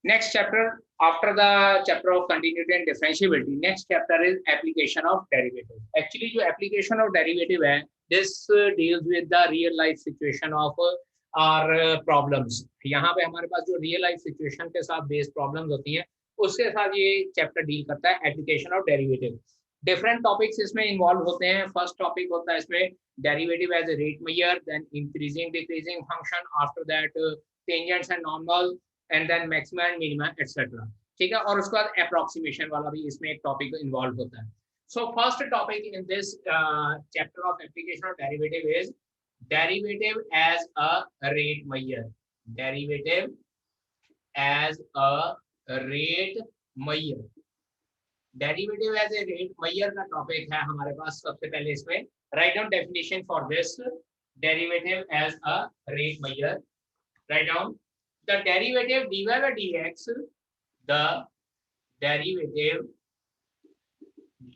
Next chapter, after the chapter of continuity and differentiability, next chapter is application of derivative. Actually, जो application of derivative है, this deals with the real life situation of our problems. यहाँ पे हमारे पास जो real life situation के साथ based problems होती हैं, उसके साथ ये chapter deal करता है application of derivative. Different topics इसमें involved होते हैं. First topic होता है इसमें derivative as a rate measure, then increasing decreasing function, after that tangents and normal, and then maxima and minima etcetera. ठीक है, और उसके बाद अप्रोक्सीमेशन वाला भी इसमें एक टॉपिक इन्वॉल्व होता है. So first topic in this chapter of application of derivative is derivative as a rate measure. Derivative as a rate measure. Derivative as a rate measure का टॉपिक है हमारे पास. सबसे पहले इसमें right down definition for this derivative as a rate measure. Right down the derivative dy by dx, the derivative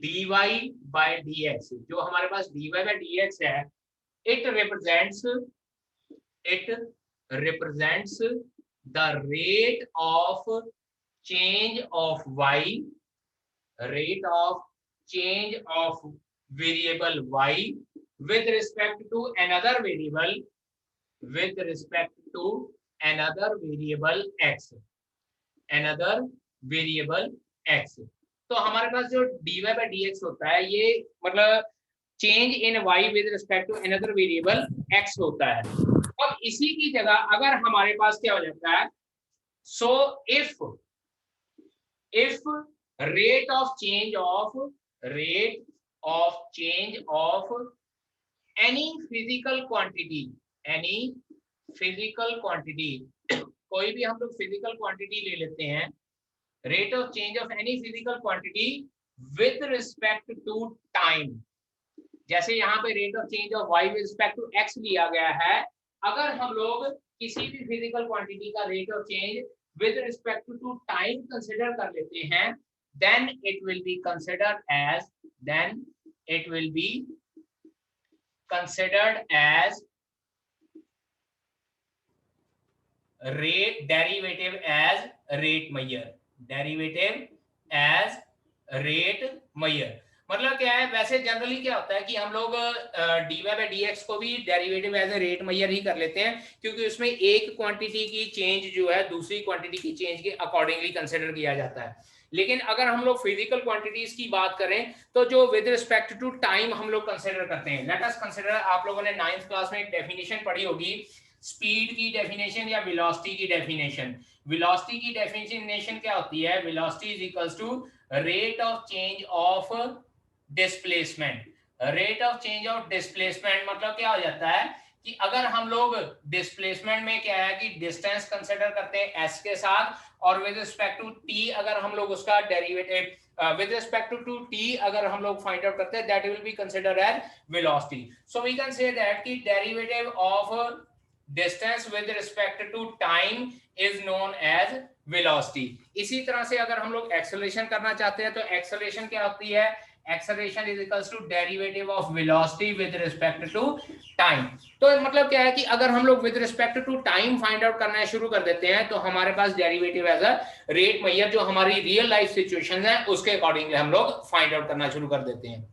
dy by dx, जो हमारे पास dy by dx है, it represents the rate of change of y, rate of change of variable y with respect to another variable, with respect to another variable x, another variable x. तो हमारे पास जो dy by dx होता है, ये मतलब change in y with respect to another variable x होता है. और इसी की जगह अगर हमारे पास क्या हो जाता है, so if rate of change of any physical quantity, any physical quantity, कोई भी हम लोग फिजिकल क्वांटिटी ले लेते हैं, rate of change of any physical quantity with respect to time. जैसे यहाँ पे rate of change of y with respect to x लिया गया है. अगर हम लोग किसी भी फिजिकल क्वांटिटी का rate of change with respect to time consider कर लेते हैं, then it will be considered as rate derivative as rate measure. Derivative as rate measure मतलब क्या है, वैसे जनरली क्या होता है कि हम लोग dy by dx को भी derivative as a rate measure ही कर लेते हैं, क्योंकि उसमें एक क्वांटिटी की चेंज जो है दूसरी क्वांटिटी की चेंज के अकॉर्डिंगली कंसिडर किया जाता है. लेकिन अगर हम लोग फिजिकल क्वांटिटीज की बात करें तो जो विद रिस्पेक्ट टू टाइम हम लोग कंसिडर करते हैं. लेट अस कंसिडर, आप लोगों ने 9th क्लास में एक डेफिनेशन पढ़ी होगी, स्पीड की डेफिनेशन या वेलोसिटी की डेफिनेशन. वेलोसिटी की डेफिनेशन क्या होती है, velocity is equals to rate of change of displacement. Rate of change of displacement मतलब क्या हो जाता है कि अगर हम लोग डिस्प्लेसमेंट में क्या है कि डिस्टेंस कंसिडर करते हैं s के साथ, और विद रिस्पेक्ट टू t अगर हम लोग उसका derivative with respect to t अगर हम लोग फाइंड आउट करते हैं, that will be considered as velocity. So we can say that कि derivative of distance with respect to time is known as velocity. इसी तरह से अगर हम लोग एक्सेलरेशन करना चाहते हैं तो एक्सेलरेशन क्या होती है, acceleration is equals to derivative of velocity with respect to time. तो मतलब क्या है कि अगर हम लोग with respect to time find out करना शुरू कर देते हैं तो हमारे पास derivative as a rate measure जो हमारी रियल लाइफ सिचुएशंस हैं उसके अकॉर्डिंगली हम लोग फाइंड आउट करना शुरू कर देते हैं.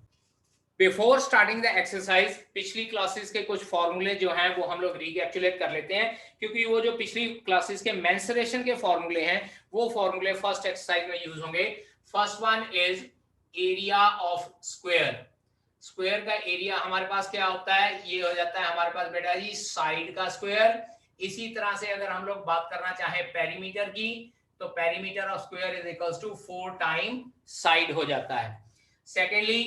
बिफोर स्टार्टिंग द एक्सरसाइज पिछली क्लासेस के कुछ फॉर्मूले जो हैं वो हम लोग रिकैप्चुलेट कर लेते हैं, क्योंकि वो जो पिछली क्लासेस के मेंसुरेशन के फॉर्मूले हैं वो फॉर्मूले फर्स्ट एक्सरसाइज में यूज होंगे. First one is area of square. Square का एरिया हमारे पास क्या होता है, ये हो जाता है हमारे पास बेटा जी साइड का स्क्वायर. इसी तरह से अगर हम लोग बात करना चाहें पेरीमीटर की, तो perimeter of square is equals to 4 time side हो जाता है. Secondly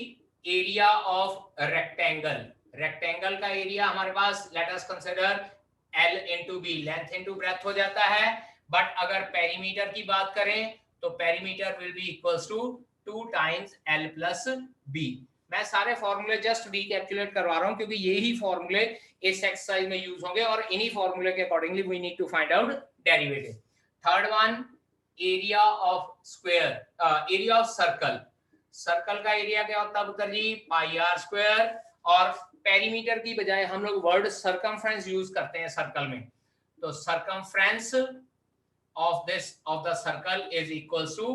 area of rectangle. Rectangle का एरिया हमारे पास let us consider L into B, length into breadth हो जाता है. बट अगर पेरीमीटर की बात करें तो perimeter will be equals to 2 times L plus B. मैं सारे फॉर्मूले जस्ट रिकैप्चुलेट करवा रहा हूं क्योंकि यही फॉर्मूले इस एक्सरसाइज में यूज होंगे और इन्हीं फॉर्मूले के accordingly we need to find out derivative. Third one area of square, area of circle. Circle का एरिया क्या होता है पुत्र जी, पाई आर स्क्वायर. और पेरीमीटर की बजाय हम लोग वर्ड सरकमफ्रेंस यूज करते हैं सर्कल में, तो circumference of the circle is equals to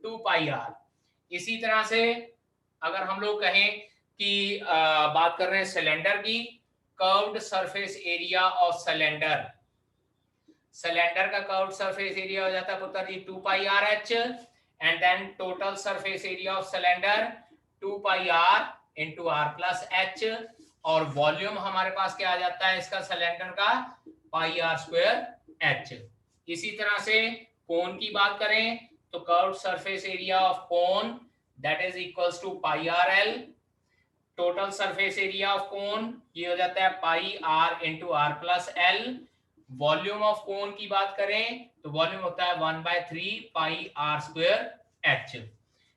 2 pi r. इसी तरह से अगर हम लोग कहें कि बात कर रहे हैं सिलेंडर की, curved surface area of cylinder, cylinder का कर्व्ड सरफेस एरिया हो जाता है पुत्र जी 2 pi r h, and then total surface area of cylinder 2 pi r into r plus h, और वॉल्यूम हमारे पास क्या आ जाता है इसका सिलेंडर का पाई आर स्क्वायर एच। इसी तरह से कोन की बात करें तो curved surface area of cone that is equals to pi r l, total surface area of cone ये हो जाता है pi r into r plus l. Volume of cone की बात करें तो वॉल्यूम होता है 1/3 pi r square h.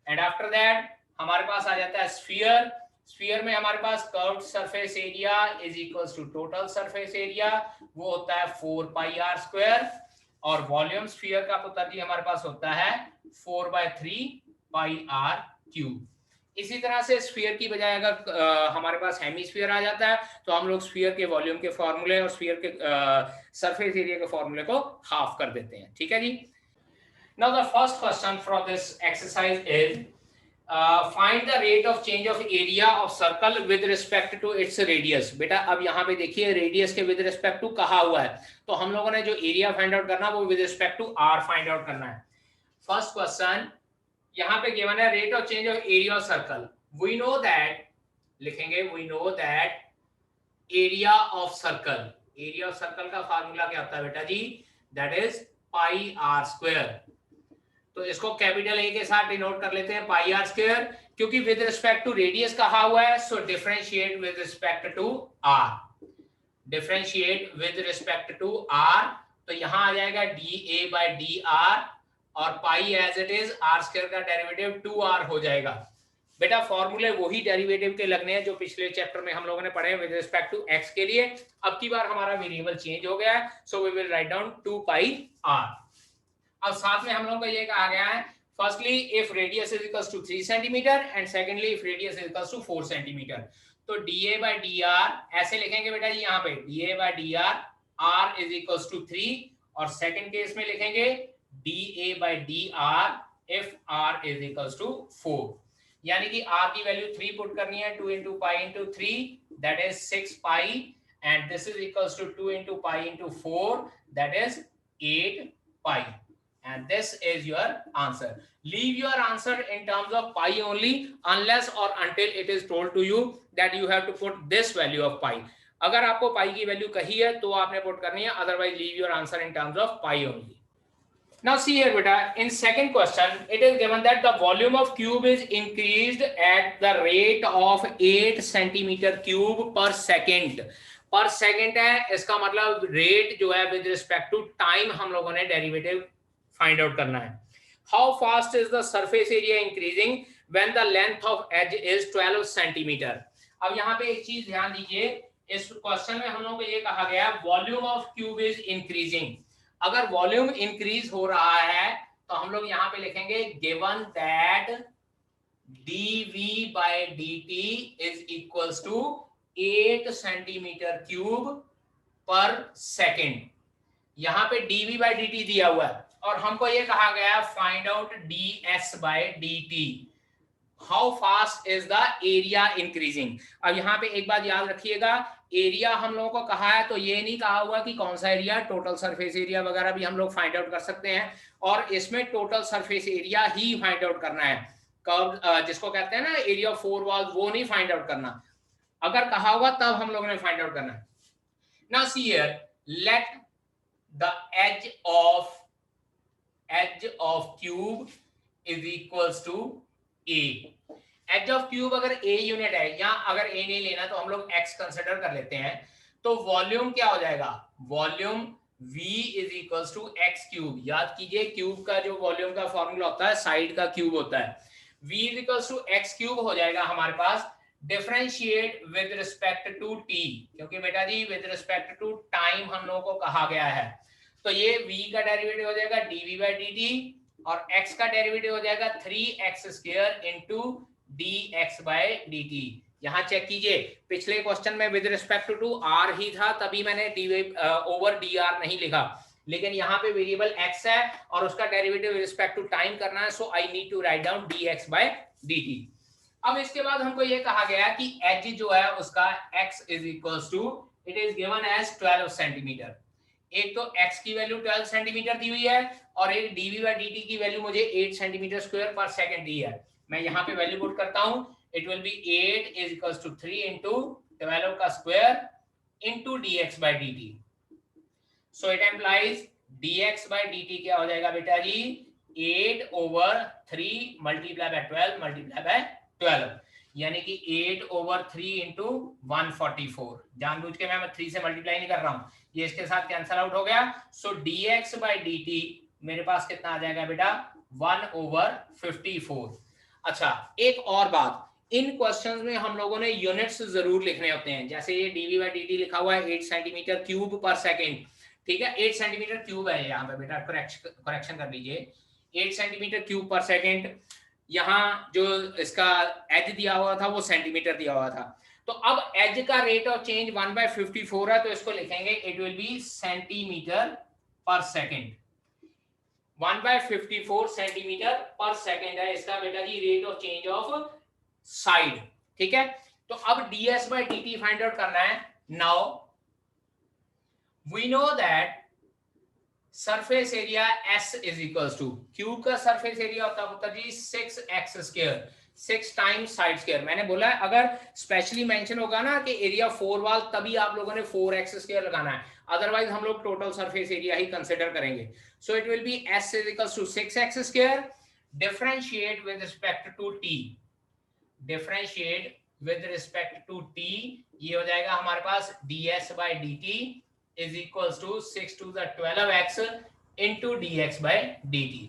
And after that हमारे पास आ जाता है स्फीयर। स्फीयर में हमारे पास curved surface area is equals to total surface area, वो होता है 4 पाई आर स्क्वायर, और वॉल्यूम स्फीयर का पुत्र जी हमारे पास होता है 4/3 पाई आर क्यूब। इसी तरह से स्फीयर की बजाय अगर हमारे पास हेमीस्फीयर आ जाता है तो हम लोग स्फीयर के वॉल्यूम के फॉर्मूले और स्फीयर के सरफेस एरिया के फॉर्मूले को हाफ कर देते हैं। ठीक है जी। Now the first question from this exercise is find the rate of change of area of circle with respect to its radius. बेटा अब यहाँ पे देखिए रेडियस के विद रिस्पेक्ट टू कहा हुआ है, तो हम लोगों ने जो एरिया फाइंड आउट करना वो with respect to r find out करना है। फर्स्ट क्वेश्चन यहाँ पे गिवन है rate of change of area of circle. We know that, लिखेंगे we know that area of circle, area of circle का formula क्या होता है बेटा जी, that is pi r square. तो इसको कैपिटल ए के साथ डिनोट कर लेते हैं पाई आर स्क्वायर, क्योंकि विद रिस्पेक्ट टू रेडियस कहा हुआ है, so differentiate with respect to r, differentiate with respect to r, तो यहां आ जाएगा d a by d r, और pi as it is r square का डेरिवेटिव 2r हो जाएगा। बेटा फॉर्मूले वही डेरिवेटिव के लगने हैं जो पिछले चैप्टर में हम लोगों ने पढ़े विद रिस्पेक्ट टू x के लिए। अब की बार हमारा वेरिएबल चेंज हो गया है, so we will write down 2 pi r। अब साथ में हम लोगों को ये कहा गया है firstly if radius is equals to 3 centimetre and secondly if radius is equals to 4 centimetre. तो dA by dr ऐसे लिखेंगे बेटा जी, यहाँ पे dA by dr r is equals to 3, और सेकंड केस में लिखेंगे dA by dr if r is equals to 4, यानी कि r की वैल्यू 3 पुट करनी है, 2 into pi into 3 that is 6 pi, and this is equals to 2 into pi into 4 that is 8 pi, and this is your answer. Leave your answer in terms of pi only unless or until it is told to you that you have to put this value of pi. अगर आपको पाई की value कही है तो आपने put करनी है, otherwise leave your answer in terms of pi only. Now see here beta, in second question it is given that the volume of cube is increased at the rate of 8 centimeter cube per second। पर second है, इसका मतलब rate जो है with respect to time हम लोगों ने derivative find out करना है। How fast is the surface area increasing when the length of edge is 12 centimetre. अब यहाँ पे एक चीज ध्यान दीजिए, इस क्वेश्चन में हम लोगों को ये कहा गया volume of cube is increasing. अगर वॉल्यूम इंक्रीज हो रहा है तो हम लोग यहां पे लिखेंगे given that dV by dt is equals to 8 centimetre cube पर सेकेंड। यहां पे dV by dt दिया हुआ है और हमको ये कहा गया find out ds by dt, how fast is the area increasing. अब यहाँ पे एक बात याद रखिएगा, एरिया हम लोगों को कहा है तो ये नहीं कहा हुआ कि कौन सा एरिया, टोटल सरफेस एरिया वगैरह भी हम लोग फाइंड आउट कर सकते हैं, और इसमें टोटल सरफेस एरिया ही फाइंड आउट करना है। कर्व जिसको कहते हैं ना एरिया ऑफ 4 वॉल्स, वो नहीं फाइंड आउट करना, अगर कहा होगा तब हम लोगों ने फाइंड आउट करना है। Now see here, let the edge of cube is equals to a। Edge of cube अगर a यूनिट है, या अगर a नहीं लेना तो हम लोग x कंसिडर कर लेते हैं, तो वॉल्यूम क्या हो जाएगा, volume v is equals to x cube. याद कीजिए क्यूब का जो वॉल्यूम का फॉर्मूला होता है साइड का क्यूब होता है, v is equals to x cube हो जाएगा हमारे पास। Differentiate with respect to t, क्योंकि बेटा जी विद रिस्पेक्ट टू टाइम हम लोगों को कहा गया है, तो ये v का डेरिवेटिव हो जाएगा dv by dt, और x का डेरिवेटिव हो जाएगा 3x square into dx by dt। यहां चेक कीजिए, पिछले क्वेश्चन में विद रिस्पेक्ट टू r ही था, तभी मैंने dv ओवर dr नहीं लिखा। लेकिन यहाँ पे वेरिएबल x है और उसका derivative with respect to time करना है, so I need to write down dx by dt। अब इसके बाद हमको ये कहा गया कि एज जो है उसका x is equals to, it is given as 12 centimetre. एक तो x की वैल्यू 12 सेंटीमीटर दी हुई है और एक dv by dt की वैल्यू मुझे 8 सेंटीमीटर स्क्वायर पर सेकंड दी है। मैं यहाँ पे वैल्यू पुट करता हूँ, it will be 8 is equals to 3 into 12 का square into dx by dt। So it implies dx by dt क्या हो जाएगा बेटा जी, 8 over 3 multiply by 12 multiply by 12, यानी कि 8 over 3 into 144। जानबूझ के मैं 3 से मल्टीप्लाई नहीं कर रहा हूं, ये इसके साथ कैंसल आउट हो गया। सो dx by dt मेरे पास कितना आ जाएगा बेटा, 1 over 54। अच्छा एक और बात, इन क्वेश्चंस में हम लोगों ने यूनिट्स जरूर लिखने होते हैं। जैसे ये dv by dt लिखा हुआ है 8 सेंटीमीटर क्यूब पर सेकेंड, ठीक है, 8 सेंटीमीटर क्यूब है यहाँ पे बेटा, करेक्शन कर लीजिए, 8 सेंटीमीटर क्यूब पर सेकेंड। यहाँ जो इसका एज दिया हुआ था वो सेंटीमीटर दिया हुआ था, तो अब एज का रेट ऑफ चेंज 1/54 है, तो इसको लिखेंगे इट विल बी सेंटीमीटर पर सेकेंड। 1/54 सेंटीमीटर पर सेकेंड है इसका बेटा जी rate of change of side, ठीक है। तो अब ds by dt find out करना है। Now we know that surface area S is equals to, cube का सरफेस एरिया होता है जी 6x square, 6 times side square. मैंने बोला है अगर स्पेशली मेंशन होगा ना कि एरिया 4 वाल, तभी आप लोगों ने 4x स्क्वायर लगाना है, अदरवाइज हम लोग टोटल सरफेस एरिया ही कंसीडर करेंगे। So it will be S is equals to 6x square, differentiate with respect to t, differentiate with respect to t, ये हो जाएगा हमारे पास ds by dt is equals to 6 to the 12x into dx by dt।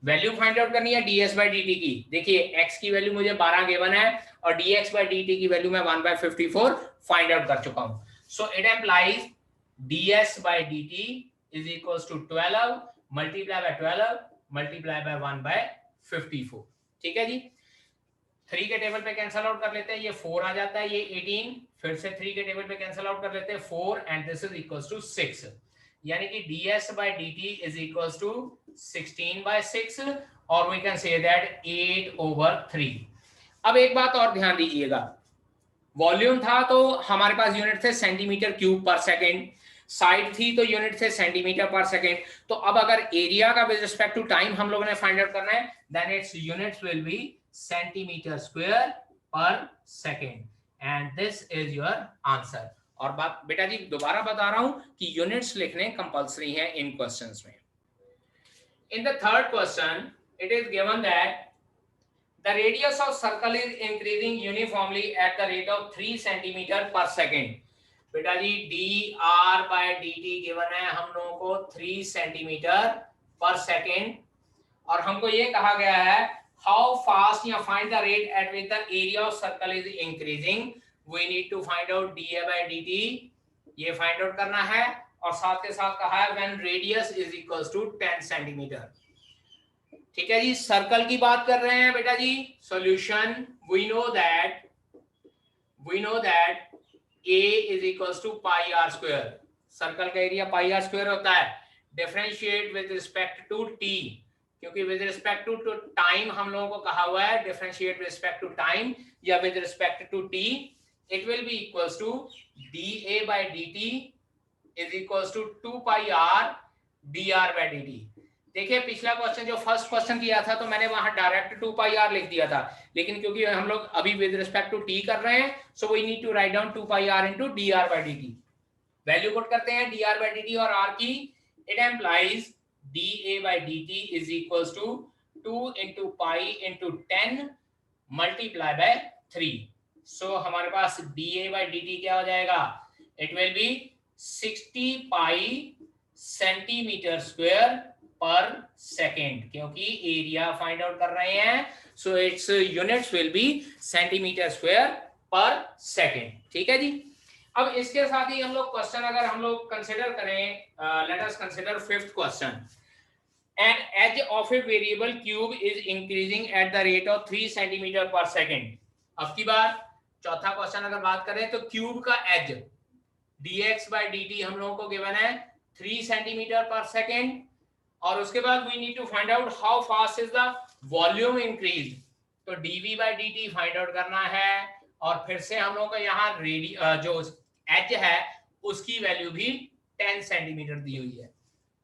Value find out करनी है ds by dt की। देखिए x की वैल्यू मुझे 12 गिवन है और dx by dt की वैल्यू मैं 1/54 फाइंड आउट कर चुका हूं। So it implies ds by dt is equals to 12 multiply by 12 multiply by 1/54, ठीक है जी। 3 के टेबल पे कैंसल आउट कर लेते हैं, ये 4 आ जाता है, ये 18, फिर से 3 के टेबल पे कैंसल आउट कर लेते हैं 4 and this is equals to 6, यानी कि ds by dt is equals to 16/6 और वी कैन से दैट 8/3। अब एक बात और ध्यान दीजिएगा, वॉल्यूम था तो हमारे पास यूनिट थे सेंटीमीटर क्यूब पर सेकेंड, साइड थी तो यूनिट थे सेंटीमीटर पर सेकेंड। तो अब अगर एरिया का विद रिस्पेक्ट टू टाइम हम लोगों ने फाइंड आउट करना है, then its units will be centimetre square पर second and this is your answer. और बात बेटा जी दोबारा बता रहा हूं कि यूनिट्स लिखने कंपलसरी है इन क्वेश्चंस में। In the third question it is given that the radius of circle is increasing uniformly at the rate of 3 centimeter per second। बेटा जी dr by dt गिवन है हम लोगों को 3 सेंटीमीटर पर सेकेंड, और हमको ये कहा गया है हाउ फास्ट या find the rate at which the area of circle is increasing, we need to find out dA by dt, ये फाइंड आउट करना है। और साथ के साथ कहा है when radius is equals to 10 centimetre, ठीक है जी। सर्कल की बात कर रहे हैं बेटा जी, solution we know that a is equals to pi r square, circle का एरिया पाई आर स्क्वायर होता है। Differentiate with respect to t, क्योंकि विद रिस्पेक्ट टू टाइम हम लोगों को कहा हुआ है differentiate with respect to time या with respect to t, it will be equals to dA by dt is equals to 2 pi r dr by dt। देखिए पिछला क्वेश्चन जो फर्स्ट क्वेश्चन किया था तो मैंने वहां डायरेक्ट 2 पाई आर लिख दिया था, लेकिन क्योंकि हम लोग अभी विद रिस्पेक्ट टू टी कर रहे हैं so we need to write down 2 pi r into dr by dt। Value put करते हैं dr by dt और r की, it implies dA by dt is equals to 2 into pi into 10 multiply by 3। सो हमारे पास dA by dt क्या हो जाएगा, it will B 60 pi centimetre square पर second, क्योंकि एरिया फाइंड आउट कर रहे हैं so it's units will be centimetre square पर सेकेंड, ठीक है जी। अब इसके साथ ही हम लोग क्वेश्चन अगर हम लोग कंसीडर करें, let us consider fifth question, an edge of a variable cube is increasing at the rate of 3 centimetre पर सेकेंड। अब की बार चौथा क्वेश्चन अगर बात करें तो क्यूब का एज dx by dt हम लोगों को गिवन है 3 सेंटीमीटर पर सेकेंड, और उसके बाद we need to find out how fast is the volume increase. तो dv by dt find out करना है, और फिर से हम लोगों को यहाँ जो एज है उसकी वैल्यू भी 10 सेंटीमीटर दी हुई है,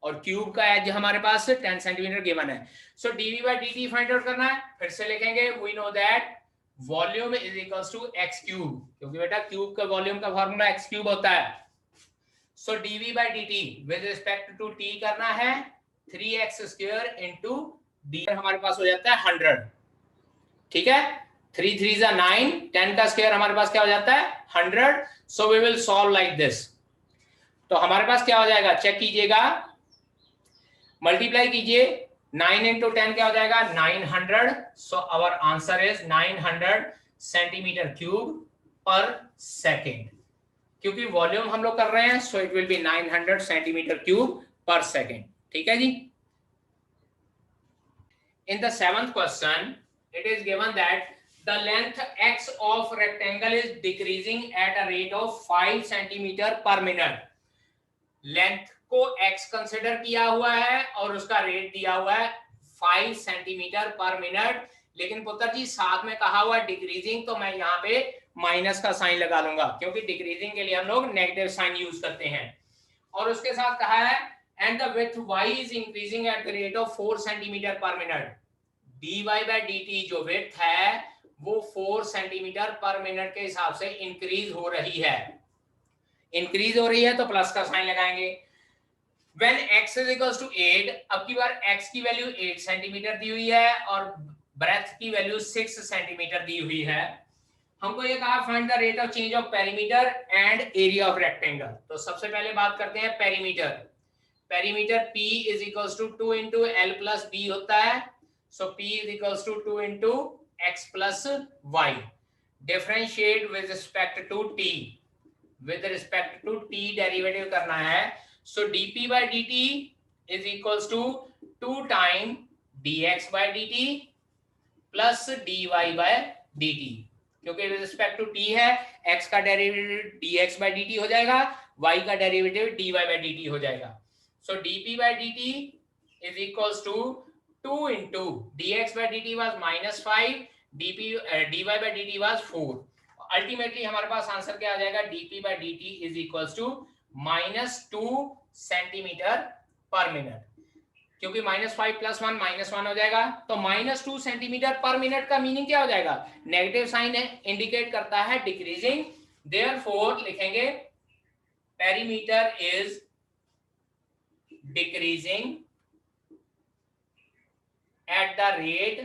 और क्यूब का एज हमारे पास 10 सेंटीमीटर गिवन है। So dv by dt find out करना है। फिर से लिखेंगे we know that volume is equals to x cube, क्योंकि बेटा क्यूब का वॉल्यूम का फॉर्मूला x क्यूब होता है। So dv by dt with respect to t करना है 3x स्क्वायर इंटू डी, हमारे पास हो जाता है 100। ठीक है, 3 3 9, 10 का स्क्वायर हमारे पास क्या हो जाता है 100। So we will solve like this. तो हमारे पास क्या हो जाएगा, चेक कीजिएगा, मल्टीप्लाई कीजिए, 9 इंटू 10 क्या हो जाएगा 900। So our answer is 900 centimetre cube पर सेकेंड, क्योंकि वॉल्यूम हम लोग कर रहे हैं, so it will be 900 centimetre cube पर सेकेंड। ठीक है जी। In the 7th question, it is given that the length x of rectangle is decreasing at a rate of 5 centimeter per minute. Length को x कंसिडर किया हुआ है और उसका रेट दिया हुआ है 5 सेंटीमीटर पर मिनट, लेकिन पुत्र जी साथ में कहा हुआ डिक्रीजिंग, तो मैं यहाँ पे माइनस का साइन लगा दूंगा, क्योंकि डिक्रीजिंग के लिए हम लोग नेगेटिव साइन यूज करते हैं। और उसके साथ कहा है and the width y is increasing at the rate of 4 centimeter per minute. dy by dt जो width है वो 4 सेंटीमीटर पर मिनट के हिसाब से इंक्रीज हो रही है। इंक्रीज हो रही है तो प्लस का साइन लगाएंगे। When x is equals to 8, अब की बार x की वैल्यू 8 सेंटीमीटर दी हुई है और ब्रेथ की वैल्यू 6 सेंटीमीटर दी हुई है। हमको ये कहा find the rate of change of perimeter and area of rectangle. तो सबसे पहले बात करते हैं perimeter. Perimeter P is equals to 2 into L plus B होता है। So P is equals to 2 into x plus y. Differentiate with respect to t. With respect to t derivative करना है। So dP by dt is equals to 2 time dx by dt plus dy by dt. क्योंकि with respect to t है, x का derivative dx by dt हो जाएगा, y का derivative dy by dt हो जाएगा। So dP by dt is equals to 2 into dx by dt was -5, dy by dt was 4. Ultimately हमारे पास answer क्या आ जाएगा, dP by dt is equals to -2 centimetre पर minute, क्योंकि -5 + 1 -1 हो जाएगा। तो -2 सेंटीमीटर पर मिनट का मीनिंग क्या हो जाएगा, नेगेटिव साइन है, इंडिकेट करता है डिक्रीजिंग। देयरफॉर लिखेंगे perimeter is decreasing at the rate,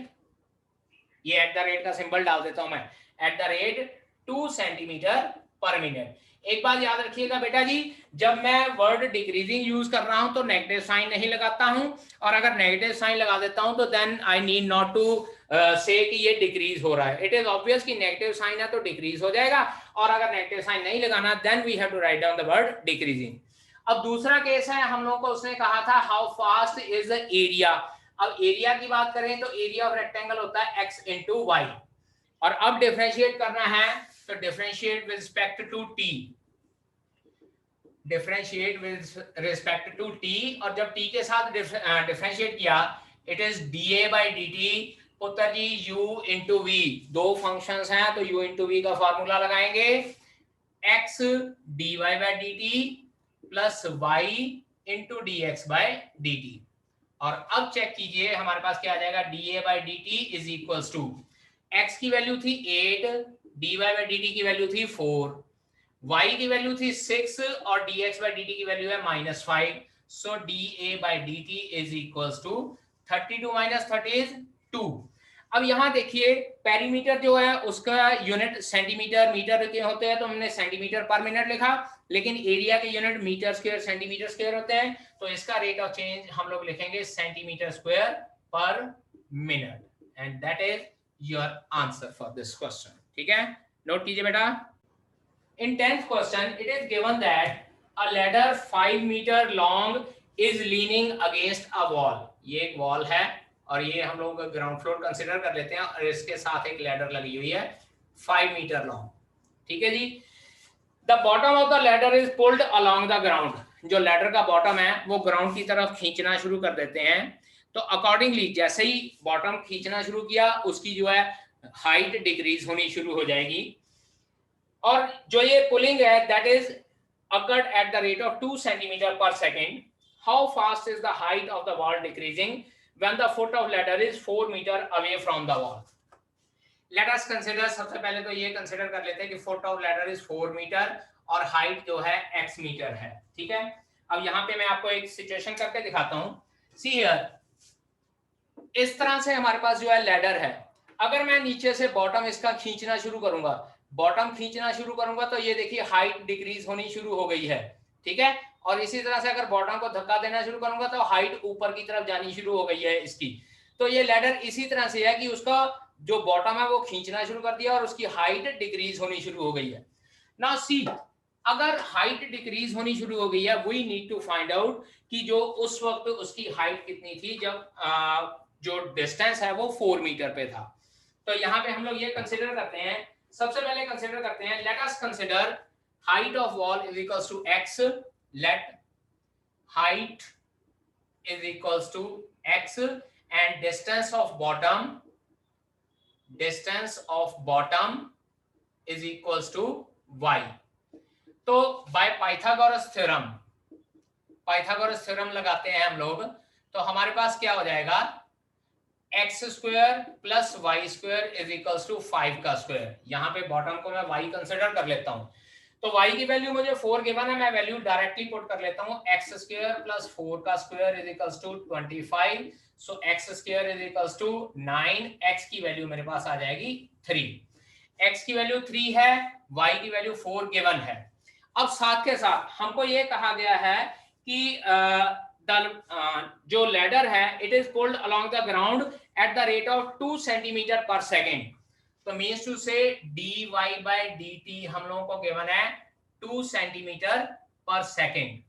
ये at the rate का सिंबल डाल देता हूं मैं, at the rate 2 सेंटीमीटर पर मिनट। एक बात याद रखिएगा बेटा जी, जब मैं वर्ड डिक्रीजिंग यूज कर रहा हूं तो नेगेटिव साइन नहीं लगाता हूं, और अगर नेगेटिव साइन लगा देता हूं तो then I need not to say कि ये डिक्रीज हो रहा है। इट इज ऑब्वियस कि नेगेटिव साइन है तो डिक्रीज हो जाएगा, और अगर नेगेटिव साइन नहीं लगाना then we have to write down the word decreasing. अब दूसरा केस है, हम लोगों को उसने कहा था how fast is the area. अब एरिया की बात करें तो एरिया ऑफ रेक्टेंगल होता है x इंटू वाई, और अब डिफरेंशिएट करना है तो differentiate with respect to t, differentiate with respect to t, और जब t के साथ डिफरेंशिएट किया it is dA by dt, पुत्र जी u इंटू v, दो फंक्शंस हैं तो u इंटू v का फॉर्मूला लगाएंगे, x dy by dt plus y into d x by d t. और अब चेक कीजिए हमारे पास क्या आ जाएगा, dA by dt is equals to x की वैल्यू थी 8, dy by dt की वैल्यू थी 4, y की वैल्यू थी 6 और dx by dt की वैल्यू है -5। So dA by dt is equals to 32 - 30 is 2। अब यहाँ देखिए पेरीमीटर जो है उसका यूनिट सेंटीमीटर मीटर के होते हैं, तो हमने सेंटीमीटर पर मिनट लिखा, लेकिन एरिया के unit metre square centimetre square होते हैं, तो इसका रेट ऑफ चेंज हम लोग लिखेंगे सेंटीमीटर स्क्वायर पर minute, and that is your answer for this question. ठीक है, नोट कीजिए बेटा। In 10th question it is given that a ladder 5 metre long is leaning against a wall. ये एक वॉल है और ये हम लोग ग्राउंड फ्लोर कंसीडर कर लेते हैं, और इसके साथ एक लैडर लगी हुई है 5 मीटर लॉन्ग। ठीक है जी। The bottom of the ladder is pulled along the ground. जो लैडर का बॉटम है वो ग्राउंड की तरफ खींचना शुरू कर देते हैं, तो अकॉर्डिंगली जैसे ही बॉटम खींचना शुरू किया उसकी जो है हाइट डिक्रीज होनी शुरू हो जाएगी। और जो ये पुलिंग है that is occurred at the rate of 2 centimeter per second. How fast is the height of the wall decreasing when the foot of ladder is 4 meter away from the wall? Let us consider, सबसे पहले तो ये consider कर लेते हैं कि foot of ladder is 4 metre और height जो है x मीटर है, ठीक है। अब यहाँ पे मैं आपको एक सिचुएशन करके दिखाता हूँ। See here, इस तरह से हमारे पास जो है लैडर है, अगर मैं नीचे से बॉटम इसका खींचना शुरू करूंगा, तो ये देखिए हाइट डिक्रीज होनी शुरू हो गई है, ठीक है। और इसी तरह से अगर बॉटम को धक्का देना शुरू करूंगा तो हाइट ऊपर की तरफ जानी शुरू हो गई है इसकी। तो ये लैडर इसी तरह से है कि उसका जो बॉटम है वो खींचना शुरू कर दिया और उसकी हाइट डिक्रीज होनी शुरू हो गई है। नाउ सी, अगर हाइट डिक्रीज होनी शुरू हो गई है, we need to find out कि जो उस वक्त उसकी हाइट कितनी थी जब जो डिस्टेंस है वो 4 मीटर पे था। तो यहाँ पे हम लोग ये कंसिडर करते हैं, सबसे पहले कंसिडर करते हैं, let us consider height of wall is equals to x, let height is equals to x and distance of bottom is equals to y। तो बाय पाइथागोरस थ्योरम लगाते हैं हम लोग, तो हमारे पास क्या हो जाएगा, x square plus y square is equals to 5 का स्क्वायर। यहाँ पे बॉटम को मैं y कंसिडर कर लेता हूँ, तो y की वैल्यू मुझे 4 गिवन है, मैं वैल्यू डायरेक्टली पुट कर लेता हूँ, एक्स स्क्वायर प्लस 4 का square is equals to 25, so x square is equals to 9, x की वैल्यू मेरे पास आ जाएगी 3, x की वैल्यू 3 है, y की वैल्यू 4 गिवन है। अब साथ के साथ हमको ये कहा गया है कि जो लैडर है it is pulled along the ground at the rate of 2 centimeter per second, तो means to say dy by dt हम लोगों को गिवन है 2 centimeter per second,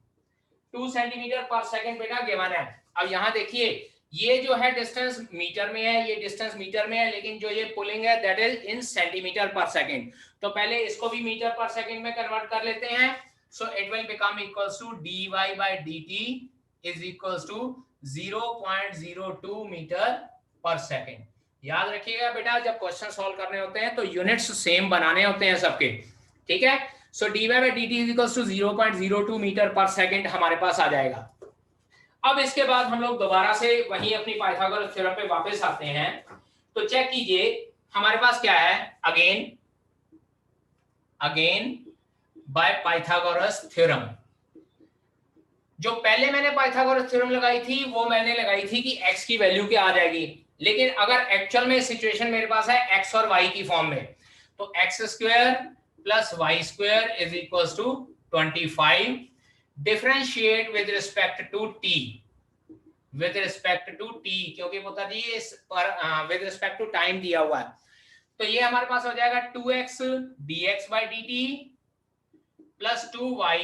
2 centimeter per second बेटा गिवन है। अब यहाँ देखिए ये जो है डिस्टेंस मीटर में है, ये डिस्टेंस मीटर में है, लेकिन जो ये पुलिंग है दैट इज इन सेंटीमीटर पर सेकंड। तो पहले इसको भी मीटर पर सेकंड में कन्वर्ट कर लेते हैं, so it will become equals to dy by dt is equals to 0.02 metre पर सेकंड। याद रखिएगा बेटा, जब क्वेश्चन सॉल्व करने होते हैं तो यूनिट्स सेम बनाने होते हैं सबके, ठीक है। So dy by dt is equals to 0.02 metre पर सेकंड हमारे पास आ जाएगा। अब इसके बाद हम लोग दोबारा से वही अपनी पाइथागोरस थ्योरम पे वापस आते हैं, तो चेक कीजिए हमारे पास क्या है, अगेन बाय पाइथागोरस थ्योरम। जो पहले मैंने पाइथागोरस थ्योरम लगाई थी वो मैंने लगाई थी कि x की वैल्यू क्या आ जाएगी, लेकिन अगर एक्चुअल में सिचुएशन मेरे पास है x और y की फॉर्म में, तो x square plus y square is equals to 25, differentiate with respect to t, क्योंकि पता जी इस पर विद रिस्पेक्ट टू टाइम दिया हुआ है, तो ये हमारे पास हो जाएगा 2x dx by dt plus 2y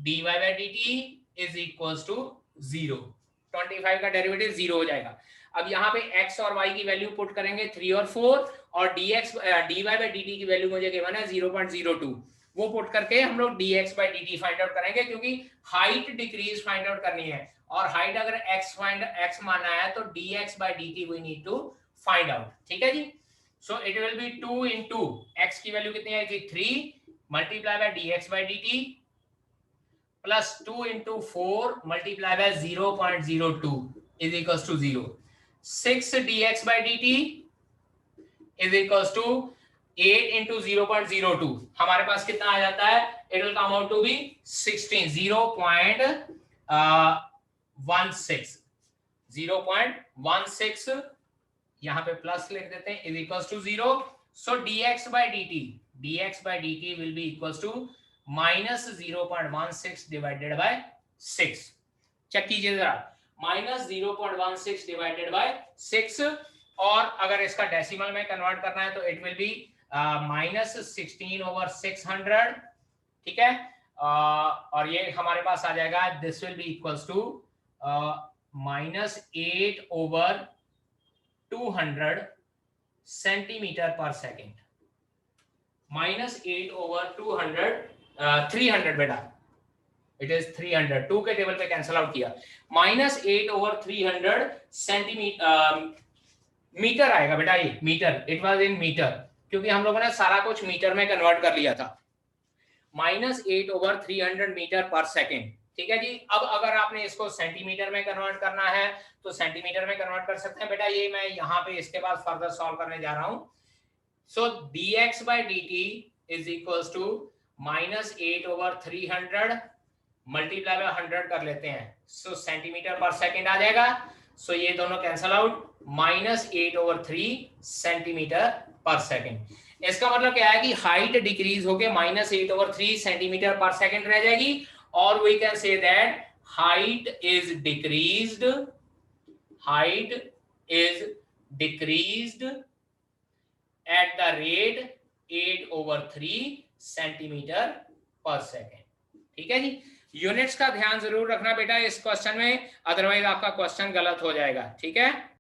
dy by dt is equals to 0। 25 का डेरिवेटिव 0 हो जाएगा। अब यहाँ पे x और y की वैल्यू पुट करेंगे 3 और 4, और dy by dt की वैल्यू मुझे गिवन है 0.02, वो पुट करके हम लोग dx by dt find out करेंगे, क्योंकि हाइट डिक्रीज फाइंड आउट करनी है, और हाइट अगर x मानना है तो dx by dt we need to find out, ठीक है जी। So it will be 2 into x की वैल्यू कितनी आई थी 3 multiply by dx by dt plus 2 into 4 multiply by 0.02 is equals to 0, 6 dx by dt is equals to 8 into 0.02, हमारे पास कितना आ जाता है, it will come out to be 16, 0.16 यहाँ पे प्लस लिख देते हैं is equals to 0। So dx by dt will be equals to minus 0.16 divided by 6। Check कीजिए जरा, माइनस 0.16 डिवाइडेड बाय 6, और अगर इसका डेसिमल में कन्वर्ट करना है तो इट विल बी माइनस 16/600, ठीक है। और ये हमारे पास आ जाएगा, this will be equals to minus 8/200 centimetre पर सेकेंड, माइनस 8/200 300 बेटा इट इज 300, 2 के टेबल पे कैंसिल आउट किया, -8/300 सेंटीमीटर मीटर आएगा बेटा, ये metre, it was in metre, क्योंकि हम लोगों ने सारा कुछ मीटर में कन्वर्ट कर लिया था। -8/300 मीटर पर सेकेंड, ठीक है जी। अब अगर आपने इसको सेंटीमीटर में कन्वर्ट करना है तो सेंटीमीटर में कन्वर्ट कर सकते हैं बेटा, ये मैं यहाँ पे इसके बाद फर्दर सॉल्व करने जा रहा हूँ। So dx/dt is equals to -8/300 multiply by 100 कर लेते हैं, सो सेंटीमीटर पर सेकेंड आ जाएगा। सो ये दोनों कैंसल आउट, -8/3 सेंटीमीटर पर सेकेंड। इसका मतलब क्या है कि हाइट डिक्रीज होके -8/3 सेंटीमीटर पर सेकेंड रह जाएगी, और we can say that height is decreased, height is decreased at the rate 8/3 centimetre पर सेकेंड। ठीक है जी, यूनिट्स का ध्यान जरूर रखना बेटा इस क्वेश्चन में, अदरवाइज आपका क्वेश्चन गलत हो जाएगा। ठीक है।